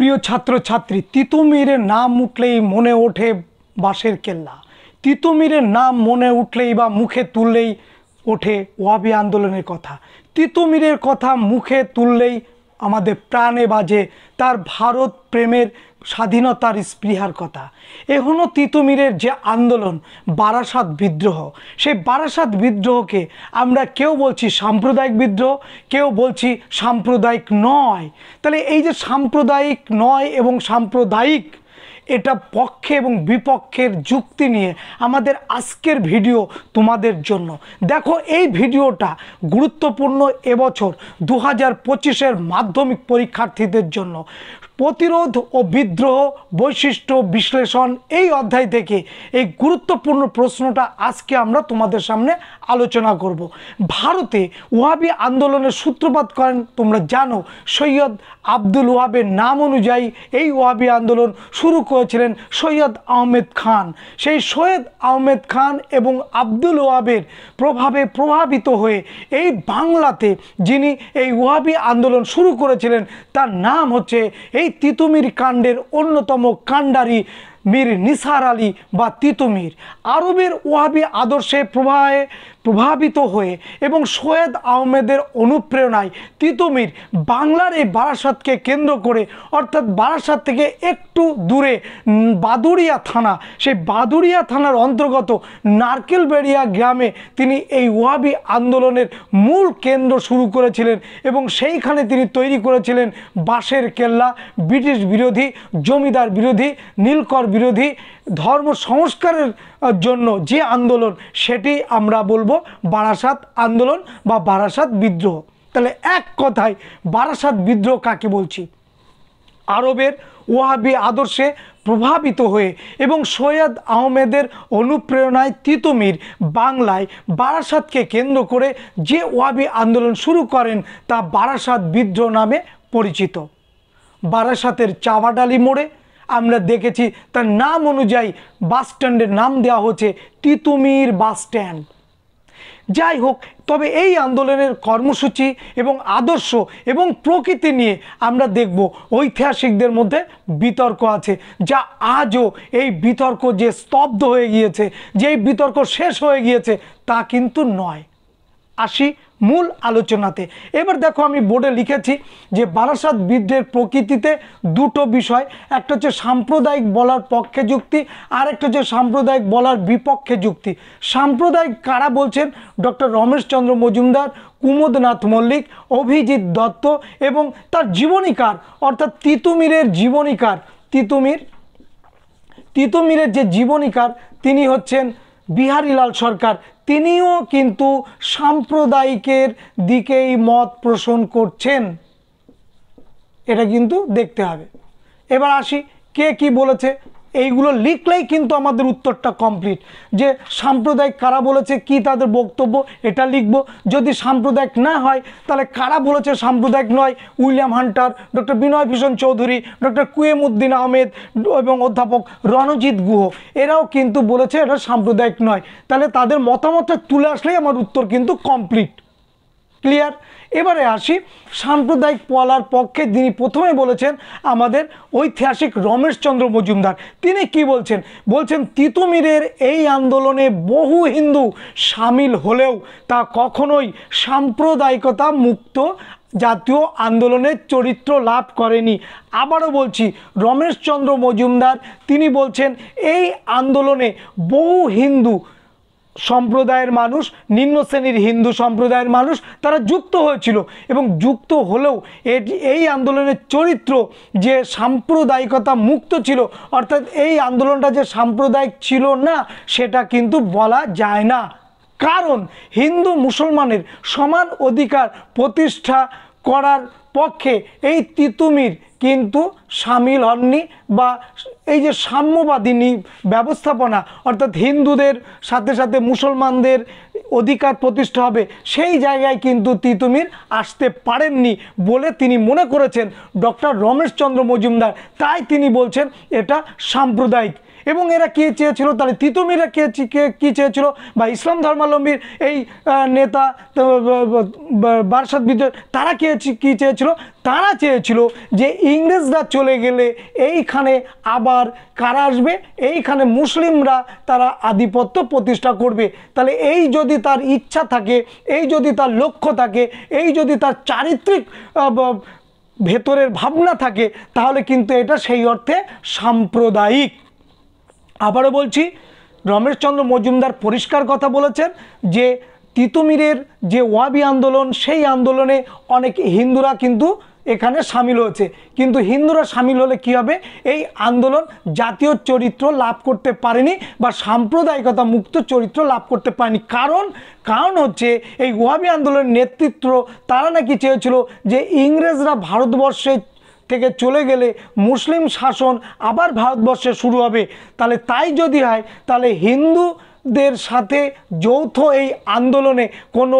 প্রিয় ছাত্রছাত্রী, তিতুমিরের নাম উঠলেই মনে ওঠে বাঁশের কেল্লা। তিতুমিরের নাম মনে উঠলেই বা মুখে তুললেই ওঠে ওয়াহাবি আন্দোলনের কথা। তিতুমিরের কথা মুখে তুললেই আমাদের প্রাণে বাজে তার ভারত প্রেমের, স্বাধীনতার স্পৃহার কথা। এখনও তিতুমিরের যে আন্দোলন, বারাসাত বিদ্রোহ, সেই বারাসাত বিদ্রোহকে আমরা কেউ বলছি সাম্প্রদায়িক বিদ্রোহ, কেউ বলছি সাম্প্রদায়িক নয়। তাহলে এই যে সাম্প্রদায়িক নয় এবং সাম্প্রদায়িক, এটা পক্ষে এবং বিপক্ষের যুক্তি নিয়ে আমাদের আজকের ভিডিও তোমাদের জন্য। দেখো, এই ভিডিওটা গুরুত্বপূর্ণ এবছর 2025-এর মাধ্যমিক পরীক্ষার্থীদের জন্য। প্রতিরোধ ও বিদ্রোহ, বৈশিষ্ট্য বিশ্লেষণ, এই অধ্যায় থেকে এই গুরুত্বপূর্ণ প্রশ্নটা আজকে আমরা তোমাদের সামনে আলোচনা করব। ভারতে ওয়াহাবি আন্দোলনের সূত্রপাত করেন তোমরা জানো, সৈয়দ আব্দুল ওয়াহাবের নাম অনুযায়ী এই ওয়াহাবি আন্দোলন শুরু করেছিলেন সৈয়দ আহমেদ খান। সেই সৈয়দ আহমেদ খান এবং আব্দুল ওয়াহাবের প্রভাবে প্রভাবিত হয়ে এই বাংলাতে যিনি এই ওয়াহাবি আন্দোলন শুরু করেছিলেন তার নাম হচ্ছে এই তিতুমির কাণ্ডের অন্যতম কাণ্ডারি মীর নিসার আলী বা তিতুমির। আরবের ওয়াহাবি আদর্শে প্রভাবিত হয়ে এবং সৈয়দ আহমেদের অনুপ্রেরণায় তিতুমির বাংলার এই বারাসাতকে কেন্দ্র করে, অর্থাৎ বারাসাত থেকে একটু দূরে বাদুড়িয়া থানা, সেই বাদুড়িয়া থানার অন্তর্গত নারকেলবেড়িয়া গ্রামে তিনি এই ওয়াহাবি আন্দোলনের মূল কেন্দ্র শুরু করেছিলেন এবং সেইখানে তিনি তৈরি করেছিলেন বাঁশের কেল্লা। ব্রিটিশ বিরোধী, জমিদার বিরোধী, নীলকর বিরোধী, ধর্ম সংস্কারের জন্য যে আন্দোলন, সেটি আমরা বলবো বারাসাত আন্দোলন বা বারাসাত বিদ্রোহ। তাহলে এক কথায় বারাসাত বিদ্রোহ কাকে বলছি? আরবের ওয়াহাবি আদর্শে প্রভাবিত হয়ে এবং সৈয়দ আহমেদের অনুপ্রেরণায় তিতুমির বাংলায় বারাসাতকে কেন্দ্র করে যে ওয়াহাবি আন্দোলন শুরু করেন তা বারাসাত বিদ্রোহ নামে পরিচিত। বারাসাতের চাওয়াডালি মোড়ে আমরা দেখেছি তার নাম অনুযায়ী বাস স্ট্যান্ডের নাম দেওয়া হচ্ছে তিতুমির বাস স্ট্যান্ড। যাই হোক, তবে এই আন্দোলনের কর্মসূচি এবং আদর্শ এবং প্রকৃতি নিয়ে আমরা দেখব ঐতিহাসিকদের মধ্যে বিতর্ক আছে, যা আজও এই বিতর্ক যে স্তব্ধ হয়ে গিয়েছে, যে এই বিতর্ক শেষ হয়ে গিয়েছে তা কিন্তু নয়। আসি মূল আলোচনাতে। এবার দেখো, আমি বোর্ডে লিখেছি যে বারাসাত বিদ্রোহের প্রকৃতিতে দুটো বিষয়, একটা হচ্ছে সাম্প্রদায়িক বলার পক্ষে যুক্তি, আর একটা হচ্ছে সাম্প্রদায়িক বলার বিপক্ষে যুক্তি। সাম্প্রদায়িক কারা বলছেন? ডক্টর রমেশচন্দ্র মজুমদার, কুমুদনাথ মল্লিক, অভিজিৎ দত্ত এবং তার জীবনীকার, অর্থাৎ তিতুমিরের জীবনীকার, তিতুমিরের যে জীবনীকার তিনি হচ্ছেন বিহারীলাল সরকার। তিনিও কিন্তু সাম্প্রদায়িকের দিকেই মত পোষণ করছেন, এটা কিন্তু দেখতে হবে। এবার আসি কে কি বলেছে, এইগুলো লিখলেই কিন্তু আমাদের উত্তরটা কমপ্লিট। যে সাম্প্রদায়িক কারা বলেছে, কি তাদের বক্তব্য, এটা লিখব। যদি সাম্প্রদায়িক না হয় তাহলে কারা বলেছে সাম্প্রদায়িক নয়? উইলিয়াম হান্টার, ডক্টর বিনয় ভূষণ চৌধুরী, ডক্টর কুয়েমউদ্দিন আহমেদ এবং অধ্যাপক রণজিৎ গুহ, এরাও কিন্তু বলেছে এটা সাম্প্রদায়িক নয়। তাহলে তাদের মতামতটা তুলে আসলেই আমার উত্তর কিন্তু কমপ্লিট। ক্লিয়ার? এবারে আসি সাম্প্রদায়িক বলার পক্ষে যিনি প্রথমে বলেছেন আমাদের ঐতিহাসিক রমেশচন্দ্র মজুমদার। তিনি কি বলছেন? বলছেন তিতুমিরের এই আন্দোলনে বহু হিন্দু সামিল হলেও তা কখনোই সাম্প্রদায়িকতা মুক্ত জাতীয় আন্দোলনের চরিত্র লাভ করেনি। আবারও বলছি, রমেশচন্দ্র মজুমদার তিনি বলছেন এই আন্দোলনে বহু হিন্দু সম্প্রদায়ের মানুষ, নিম্ন শ্রেণীর হিন্দু সম্প্রদায়ের মানুষ তারা যুক্ত হয়েছিল এবং যুক্ত হলেও এই আন্দোলনের চরিত্র যে সাম্প্রদায়িকতা মুক্ত ছিল, অর্থাৎ এই আন্দোলনটা যে সাম্প্রদায়িক ছিল না সেটা কিন্তু বলা যায় না। কারণ হিন্দু মুসলমানের সমান অধিকার প্রতিষ্ঠা করার পক্ষে এই তিতুমির কিন্তু সামিল হননি, বা এই যে সাম্যবাদী ব্যবস্থাপনা, অর্থাৎ হিন্দুদের সাথে সাথে মুসলমানদের অধিকার প্রতিষ্ঠা হবে, সেই জায়গায় কিন্তু তিতুমির আসতে পারেননি বলে তিনি মনে করেছেন ডক্টর রমেশচন্দ্র মজুমদার। তাই তিনি বলছেন এটা সাম্প্রদায়িক। এবং এরা কী চেয়েছিল, তাহলে তিতুমিররা কী চেয়েছিল, বা ইসলাম ধর্মাবলম্বীর এই নেতা বারাসাত বিদ্রোহ তারা কী চেয়েছিল, তারা চেয়েছিল যে ইংরেজরা চলে গেলে এইখানে আবার কারা আসবে, এইখানে মুসলিমরা তারা আধিপত্য প্রতিষ্ঠা করবে। তাহলে এই যদি তার ইচ্ছা থাকে, এই যদি তার লক্ষ্য থাকে, এই যদি তার চারিত্রিক ভেতরের ভাবনা থাকে, তাহলে কিন্তু এটা সেই অর্থে সাম্প্রদায়িক। আবারও বলছি, রমেশচন্দ্র মজুমদার পরিষ্কার কথা বলেছেন যে তিতুমিরের যে ওয়াবি আন্দোলন, সেই আন্দোলনে অনেক হিন্দুরা কিন্তু এখানে সামিল হয়েছে, কিন্তু হিন্দুরা সামিল হলে কী হবে, এই আন্দোলন জাতীয় চরিত্র লাভ করতে পারেনি বা সাম্প্রদায়িকতা মুক্ত চরিত্র লাভ করতে পারেনি। কারণ হচ্ছে এই ওয়াবি আন্দোলনের নেতৃত্ব তারা নাকি চেয়েছিল যে ইংরেজরা ভারতবর্ষে থেকে চলে গেলে মুসলিম শাসন আবার ভারতবর্ষে শুরু হবে। তাহলে তাই যদি হয়, তাহলে হিন্দুদের সাথে যৌথ এই আন্দোলনে কোনো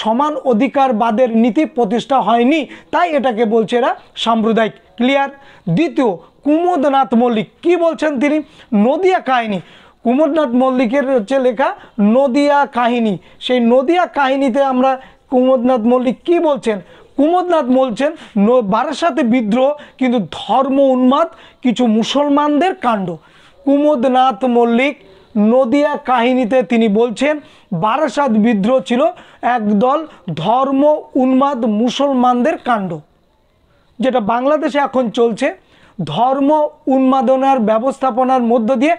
সমান অধিকারবাদের নীতি প্রতিষ্ঠা হয়নি, তাই এটাকে বলছে এরা সাম্প্রদায়িক। ক্লিয়ার? দ্বিতীয়, কুমুদনাথ মল্লিক কি বলছেন, তিনি নদিয়া কাহিনী, কুমুদনাথ মল্লিকের হচ্ছে লেখা নদিয়া কাহিনী, সেই নদিয়া কাহিনীতে আমরা কুমুদনাথ মল্লিক কি বলছেন, কুমুদনাথ বলছেন বারাসাতে বিদ্রোহ কিন্তু ধর্ম উন্মাদ কিছু মুসলমানদের কাণ্ড। কুমুদনাথ মল্লিক নদিয়া কাহিনীতে তিনি বলছেন বারাসাত বিদ্রোহ ছিল একদল ধর্ম উন্মাদ মুসলমানদের কাণ্ড, যেটা বাংলাদেশে এখন চলছে। ধর্ম উন্মাদনার ব্যবস্থাপনার মধ্য দিয়ে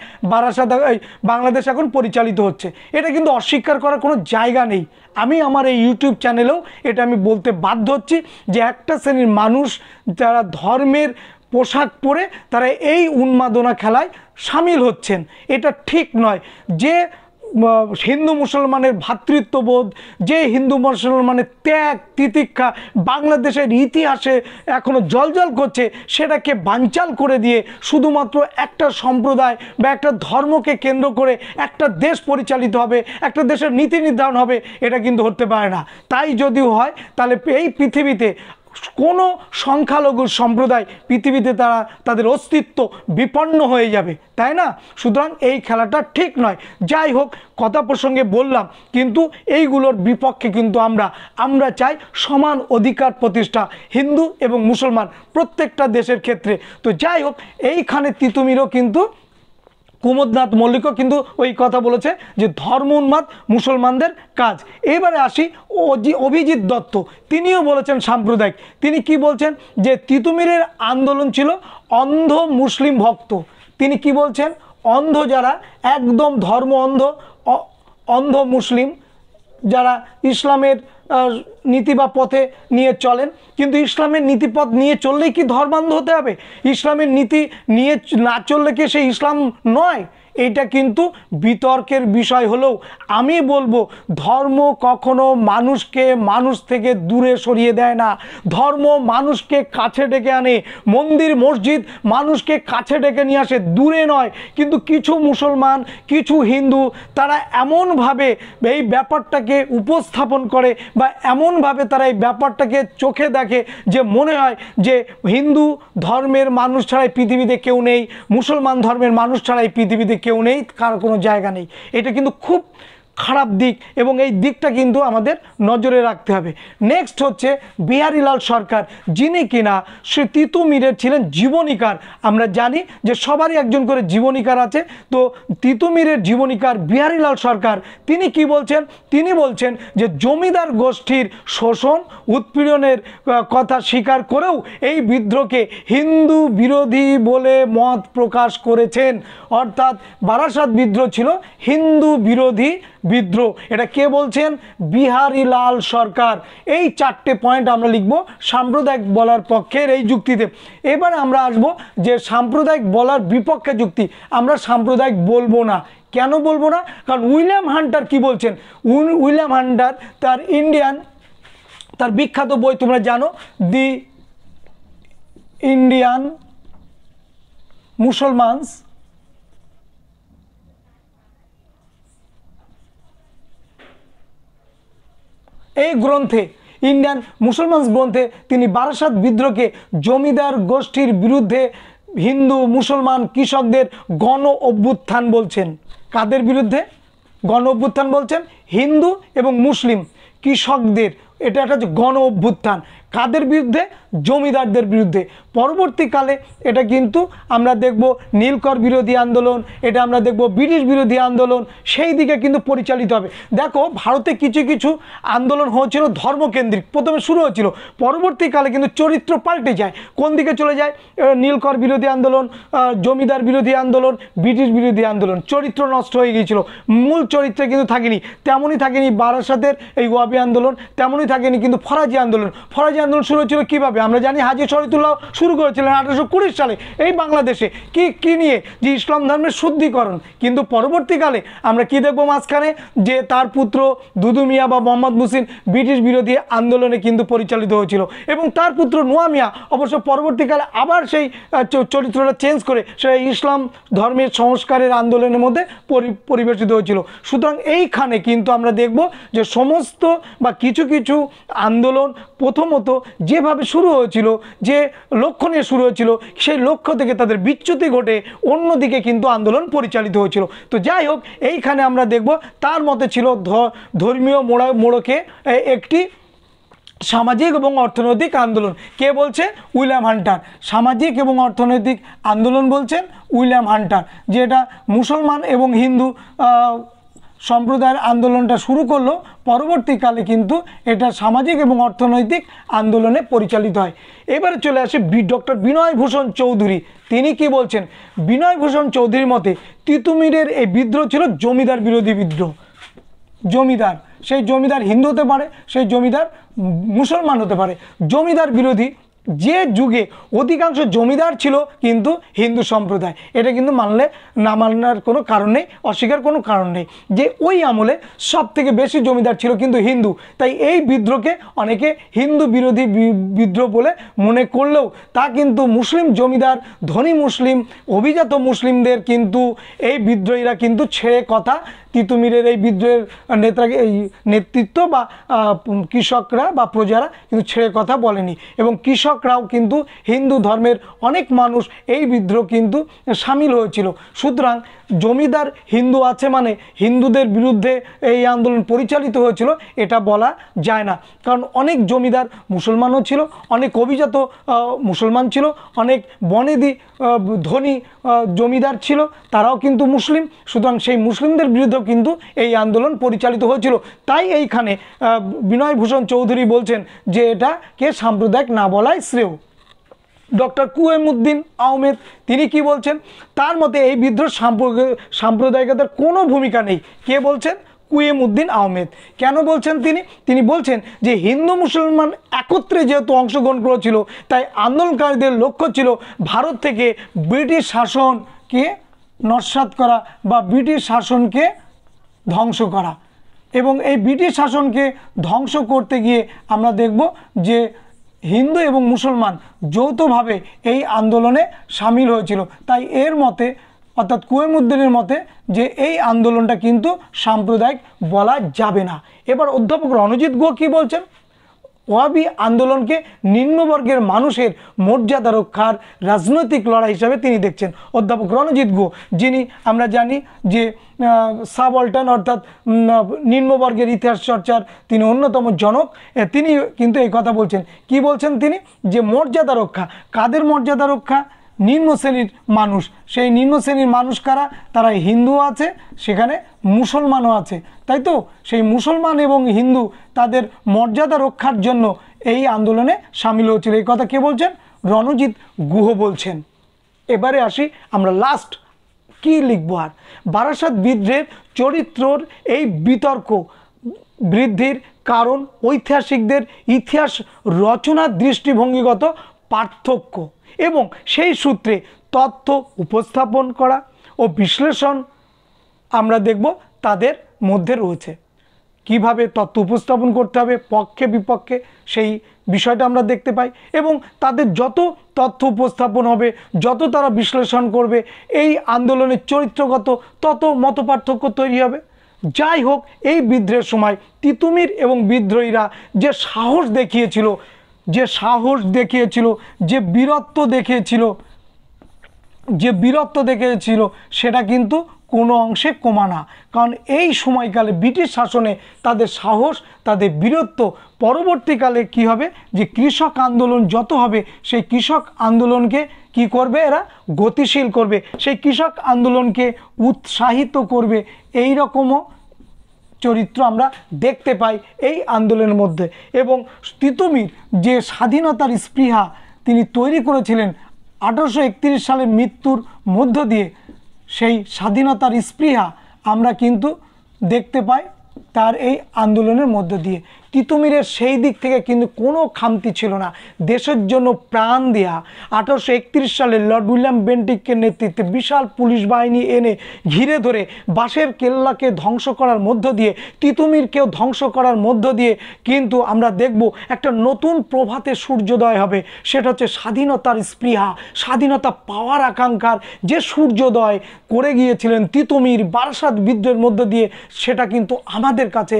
বাংলাদেশ এখন পরিচালিত হচ্ছে, এটা কিন্তু অস্বীকার করার কোনো জায়গা নেই। আমি আমার এই ইউটিউব চ্যানেলেও এটা আমি বলতে বাধ্য হচ্ছি যে একটা শ্রেণীর মানুষ যারা ধর্মের পোশাক পরে তারা এই উন্মাদনা খেলায় সামিল হচ্ছেন, এটা ঠিক নয়। যে হিন্দু মুসলমানের ভ্রাতৃত্ববোধ, যে হিন্দু মুসলমানের ত্যাগ তিতিক্ষা বাংলাদেশের ইতিহাসে এখনও জলজল করছে, সেটাকে বানচাল করে দিয়ে শুধুমাত্র একটা সম্প্রদায় বা একটা ধর্মকে কেন্দ্র করে একটা দেশ পরিচালিত হবে, একটা দেশের নীতি নির্ধারণ হবে, এটা কিন্তু হতে পারে না। তাই যদিও হয়, তাহলে এই পৃথিবীতে কোনো সংখ্যালঘু সম্প্রদায় পৃথিবীতে তাদের অস্তিত্ব বিপন্ন হয়ে যাবে, তাই না? সুতরাং এই খেলাটা ঠিক নয়। যাই হোক, কথা প্রসঙ্গে বললাম, কিন্তু এইগুলোর বিপক্ষে কিন্তু আমরা চাই সমান অধিকার প্রতিষ্ঠা হিন্দু এবং মুসলমান প্রত্যেকটা দেশের ক্ষেত্রে। তো যাই হোক, এইখানে তিতুমিরও কিন্তু কুমুদনাথ মল্লিকও কিন্তু ওই কথা বলেছে যে ধর্ম উন্মাদ মুসলমানদের কাজ। এবারে আসি অভিজিৎ দত্ত, তিনিও বলেছেন সাম্প্রদায়িক। তিনি কি বলছেন, যে তিতুমিরের আন্দোলন ছিল অন্ধ মুসলিম ভক্ত। তিনি কি বলছেন, অন্ধ যারা একদম ধর্ম অন্ধ মুসলিম, যারা ইসলামের নীতি বা পথে নিয়ে চলেন, কিন্তু ইসলামের নীতিপথ নিয়ে চললেই কি ধর্মান্ধ হতে হবে? ইসলামের নীতি নিয়ে না চললে কি সে ইসলাম নয়? এটা কিন্তু বিতর্কের বিষয় হলেও আমি বলবো, ধর্ম কখনো মানুষকে মানুষ থেকে দূরে সরিয়ে দেয় না, ধর্ম মানুষকে কাছে ডেকে আনে। মন্দির মসজিদ মানুষকে কাছে ডেকে নিয়ে আসে, দূরে নয়। কিন্তু কিছু মুসলমান, কিছু হিন্দু তারা এমনভাবে এই ব্যাপারটাকে উপস্থাপন করে বা এমনভাবে তারা এই ব্যাপারটাকে চোখে দেখে যে মনে হয় যে হিন্দু ধর্মের মানুষ ছাড়াই পৃথিবীতে কেউ নেই, মুসলমান ধর্মের মানুষ ছাড়াই পৃথিবীতে কেউ নেই, কার কোনো জায়গা নেই। এটা কিন্তু খুব খারাপ দিক এবং এই দিকটা কিন্তু আমাদের নজরে রাখতে হবে। নেক্সট হচ্ছে বিহারীলাল সরকার, যিনি কিনা সে তিতুমিরের ছিলেন জীবনীকার। আমরা জানি যে সবারই একজন করে জীবনীকার আছে, তো তিতুমিরের জীবনীকার বিহারীলাল সরকার তিনি কি বলছেন, তিনি বলছেন যে জমিদার গোষ্ঠীর শোষণ উৎপীড়নের কথা স্বীকার করেও এই বিদ্রোহকে হিন্দু বিরোধী বলে মত প্রকাশ করেছেন। অর্থাৎ বারাসাত বিদ্রোহ ছিল হিন্দু বিরোধী বিদ্রোহ। এটা কে বলছেন? বিহারীলাল সরকার। এই চারটে পয়েন্ট আমরা লিখব সাম্প্রদায়িক বলার পক্ষের এই যুক্তিতে। এবারে আমরা আসব যে সাম্প্রদায়িক বলার বিপক্ষে যুক্তি। আমরা সাম্প্রদায়িক বলবো না। কেন বলবো না? কারণ উইলিয়াম হান্টার কি বলছেন, উইলিয়াম হান্টার তার বিখ্যাত বই তোমরা জানো, দি ইন্ডিয়ান মুসলমানস, এই গ্রন্থে ইন্ডিয়ান মুসলমান গ্রন্থে তিনি বারাসাত বিদ্রোহকে জমিদার গোষ্ঠীর বিরুদ্ধে হিন্দু মুসলমান কৃষকদের গণ অভ্যুত্থান বলছেন। কাদের বিরুদ্ধে গণ অভ্যুত্থান বলছেন? হিন্দু এবং মুসলিম কৃষকদের, এটা একটা গণ অভ্যুত্থান। কাদের বিরুদ্ধে? জমিদারদের বিরুদ্ধে। পরবর্তীকালে এটা কিন্তু আমরা দেখব নীলকর বিরোধী আন্দোলন, এটা আমরা দেখব ব্রিটিশ বিরোধী আন্দোলন, সেই দিকে কিন্তু পরিচালিত হবে। দেখো ভারতে কিছু কিছু আন্দোলন হয়েছিল ধর্মকেন্দ্রিক, প্রথমে শুরু হয়েছিল, পরবর্তীকালে কিন্তু চরিত্র পাল্টে যায়। কোন দিকে চলে যায়? নীলকর বিরোধী আন্দোলন, জমিদার বিরোধী আন্দোলন, ব্রিটিশ বিরোধী আন্দোলন, চরিত্র নষ্ট হয়ে গিয়েছিল, মূল চরিত্রে কিন্তু থাকেনি। তেমনই থাকেনি বারাসাতের এই ওয়াবি আন্দোলন, তেমনই থাকেনি কিন্তু ফরাজি আন্দোলন। ফরাজি আন্দোলন শুরু হয়েছিল কীভাবে? আমরা জানি হাজী শরীয়তুল্লাহ শুরু করেছিলেন 1820 সালে এই বাংলাদেশে। কি নিয়ে? যে ইসলাম ধর্মের শুদ্ধিকরণ। কিন্তু পরবর্তীকালে আমরা কি দেখব মাঝখানে? যে তার পুত্র দুদু মিয়া বা মোহাম্মদ মুহসিন ব্রিটিশ বিরোধী আন্দোলনে কিন্তু পরিচালিত হয়েছিল, এবং তার পুত্র নোয়া মিয়া অবশ্য পরবর্তীকালে আবার সেই চরিত্রটা চেঞ্জ করে সেটা ইসলাম ধর্মের সংস্কারের আন্দোলনের মধ্যে পরিবেশিত হয়েছিল। সুতরাং এইখানে কিন্তু আমরা দেখব যে সমস্ত বা কিছু কিছু আন্দোলন প্রথমত যেভাবে শুরু হয়েছিল, যে লক্ষ্য নিয়ে শুরু হয়েছিল, সেই লক্ষ্য থেকে তাদের বিচ্যুতি ঘটে অন্যদিকে কিন্তু আন্দোলন পরিচালিত হয়েছিল। তো যাই হোক, এইখানে আমরা দেখব তার মতে ছিল ধর্মীয় মোড়কে একটি সামাজিক এবং অর্থনৈতিক আন্দোলন। কে বলছে? William Hunter. সামাজিক এবং অর্থনৈতিক আন্দোলন বলছেন উইলিয়াম হান্টার, যে এটা মুসলমান এবং হিন্দু সম্প্রদায়ের আন্দোলনটা শুরু করলো, পরবর্তীকালে কিন্তু এটা সামাজিক এবং অর্থনৈতিক আন্দোলনে পরিচালিত হয়। এবারে চলে আসে ডক্টর বিনয় ভূষণ চৌধুরী। তিনি কি বলছেন? বিনয় ভূষণ চৌধুরীর মতে তিতুমিরের এই বিদ্রোহ ছিল জমিদার বিরোধী বিদ্রোহ। জমিদার, সেই জমিদার হিন্দু হতে পারে, সেই জমিদার মুসলমান হতে পারে, জমিদার বিরোধী। যে যুগে অধিকাংশ জমিদার ছিল কিন্তু হিন্দু সম্প্রদায়, এটা কিন্তু মানলে না মানার কোনো কারণ নেই, অস্বীকার কোনো কারণ নেই। যে ওই আমলে সব থেকে বেশি জমিদার ছিল কিন্তু হিন্দু, তাই এই বিদ্রোহকে অনেকে হিন্দু বিরোধী বিদ্রোহ বলে মনে করলেও তা কিন্তু মুসলিম জমিদার, ধনী মুসলিম, অভিজাত মুসলিমদের কিন্তু এই বিদ্রোহীরা কিন্তু ছেড়ে কথা তিতুমিরের এই বিদ্রোহের নেতৃত্ব বা কৃষকরা বা প্রজারা কিন্তু ছেড়ে কথা বলেনি, এবং কৃষকরাও কিন্তু হিন্দু ধর্মের অনেক মানুষ এই বিদ্রোহ কিন্তু সামিল হয়েছিল। সুতরাং জমিদার হিন্দু আছে মানে হিন্দুদের বিরুদ্ধে এই আন্দোলন পরিচালিত হয়েছিল এটা বলা যায় না, কারণ অনেক জমিদার মুসলমানও ছিল, অনেক অভিজাত মুসলমান ছিল, অনেক বনেদি ধনী জমিদার ছিল, তারাও কিন্তু মুসলিম। সুতরাং সেই মুসলিমদের বিরুদ্ধেও কিন্তু এই আন্দোলন পরিচালিত হয়েছিল। তাই এইখানে বিনয় ভূষণ চৌধুরী বলছেন যে এটাকে সাম্প্রদায়িক না বলাই শ্রেয়। ডক্টর কুয়েমউদ্দিন আহমেদ তিনি কি বলছেন? তার মতে এই বিদ্রোহ সাম্প্রদায়িকতার কোনো ভূমিকা নেই। কে বলছেন? কুয়েমউদ্দিন আহমেদ। কেন বলছেন তিনি? তিনি বলছেন যে হিন্দু মুসলমান একত্রে যেহেতু অংশগ্রহণ করেছিল, তাই আন্দোলনকারীদের লক্ষ্য ছিল ভারত থেকে ব্রিটিশ শাসনকে নস্যাৎ করা বা ব্রিটিশ শাসনকে ধ্বংস করা। এবং এই ব্রিটিশ শাসনকে ধ্বংস করতে গিয়ে আমরা দেখব যে হিন্দু এবং মুসলমান যৌথভাবে এই আন্দোলনে সামিল হয়েছিল। তাই এর মতে অর্থাৎ কুয়েমউদ্দিনের মতে যে এই আন্দোলনটা কিন্তু সাম্প্রদায়িক বলা যাবে না। এবার অধ্যাপক রণজিৎ গুহ কী বলছেন? ওয়াবি আন্দোলনকে নিম্নবর্গের মানুষের মর্যাদা রক্ষার রাজনৈতিক লড়াই হিসাবে তিনি দেখছেন। অধ্যাপক রণজিৎ গুহ, যিনি আমরা জানি যে সাবঅল্টার্ন অর্থাৎ নিম্নবর্গের ইতিহাস চর্চার তিনি অন্যতম জনক, তিনি কিন্তু এই কথা বলছেন। কি বলছেন তিনি? যে মর্যাদা রক্ষা। কাদের মর্যাদা রক্ষা? নিম্ন শ্রেণীর মানুষ। সেই নিম্ন শ্রেণীর মানুষ কারা? তারা হিন্দু আছে, সেখানে মুসলমানও আছে, তাই তো? সেই মুসলমান এবং হিন্দু তাদের মর্যাদা রক্ষার জন্য এই আন্দোলনে সামিল হয়েছিল। এই কথা কে বলছেন? রণজিৎ গুহ বলছেন। এবারে আসি আমরা লাস্ট কি লিখবো। আর বারাসাত বিদ্রোহের চরিত্রর এই বিতর্ক বৃদ্ধির কারণ ঐতিহাসিকদের ইতিহাস রচনার দৃষ্টিভঙ্গিগত পার্থক্য এবং সেই সূত্রে তথ্য উপস্থাপন করা ও বিশ্লেষণ আমরা দেখব তাদের মধ্যে রয়েছে। কিভাবে তথ্য উপস্থাপন করতে হবে পক্ষে বিপক্ষে, সেই বিষয়টা আমরা দেখতে পাই, এবং তাদের যত তথ্য উপস্থাপন হবে, যত তারা বিশ্লেষণ করবে, এই আন্দোলনের চরিত্রগত তত মতপার্থক্য তৈরি হবে। যাই হোক, এই বিদ্রোহের সময় তিতুমির এবং বিদ্রোহীরা যে সাহস দেখিয়েছিল, যে বীরত্ব দেখিয়েছিল, যে বীরত্ব দেখিয়েছিল সেটা কিন্তু কোনো অংশে কমা না। কারণ এই সময়কালে ব্রিটিশ শাসনে তাদের সাহস, তাদের বীরত্ব, পরবর্তীকালে কি হবে যে কৃষক আন্দোলন যত হবে সেই কৃষক আন্দোলনকে কি করবে, এরা গতিশীল করবে, সেই কৃষক আন্দোলনকে উৎসাহিত করবে। এই রকমও চরিত্র আমরা দেখতে পাই এই আন্দোলনের মধ্যে। এবং তিতুমির যে স্বাধীনতার স্পৃহা তিনি তৈরি করেছিলেন 1831 সালে মৃত্যুর মধ্য দিয়ে, সেই স্বাধীনতার স্পৃহা আমরা কিন্তু দেখতে পাই তার এই আন্দোলনের মধ্য দিয়ে। তিতুমিরের সেই দিক থেকে কিন্তু কোনো খামতি ছিল না, দেশের জন্য প্রাণ দেয়া। 1831 সালে লর্ড উইলিয়াম বেন্টিকের নেতৃত্বে বিশাল পুলিশ বাহিনী এনে ঘিরে ধরে বাঁশের কেল্লাকে ধ্বংস করার মধ্য দিয়ে, তিতুমিরকেও ধ্বংস করার মধ্য দিয়ে কিন্তু আমরা দেখব একটা নতুন প্রভাতে সূর্যোদয় হবে। সেটা হচ্ছে স্বাধীনতার স্পৃহা, স্বাধীনতা পাওয়ার আকাঙ্ক্ষার যে সূর্যোদয় করে গিয়েছিলেন তিতুমির বারাসাত বিদ্রোহের মধ্য দিয়ে, সেটা কিন্তু আমাদের কাছে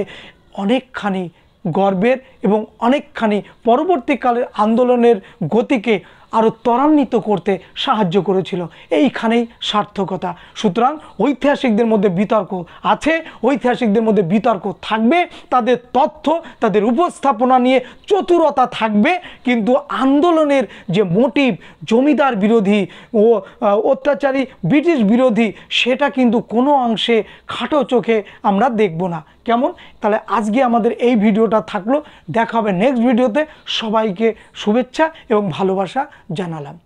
অনেকখানি গর্বের এবং অনেকখানি পরবর্তীকালের আন্দোলনের গতিকে আরও ত্বরান্বিত করতে সাহায্য করেছিল। এইখানেই সার্থকতা। সুতরাং ঐতিহাসিকদের মধ্যে বিতর্ক আছে, ঐতিহাসিকদের মধ্যে বিতর্ক থাকবে, তাদের তথ্য, তাদের উপস্থাপনা নিয়ে চতুরতা থাকবে, কিন্তু আন্দোলনের যে মোটিভ, জমিদার বিরোধী ও অত্যাচারী ব্রিটিশ বিরোধী, সেটা কিন্তু কোনো অংশে খাটো চোখে আমরা দেখব না। কেমন? তাহলে আজকে আমাদের এই ভিডিওটা থাকলো, দেখা হবে নেক্সট ভিডিওতে। সবাইকে শুভেচ্ছা এবং ভালোবাসা জানালাম।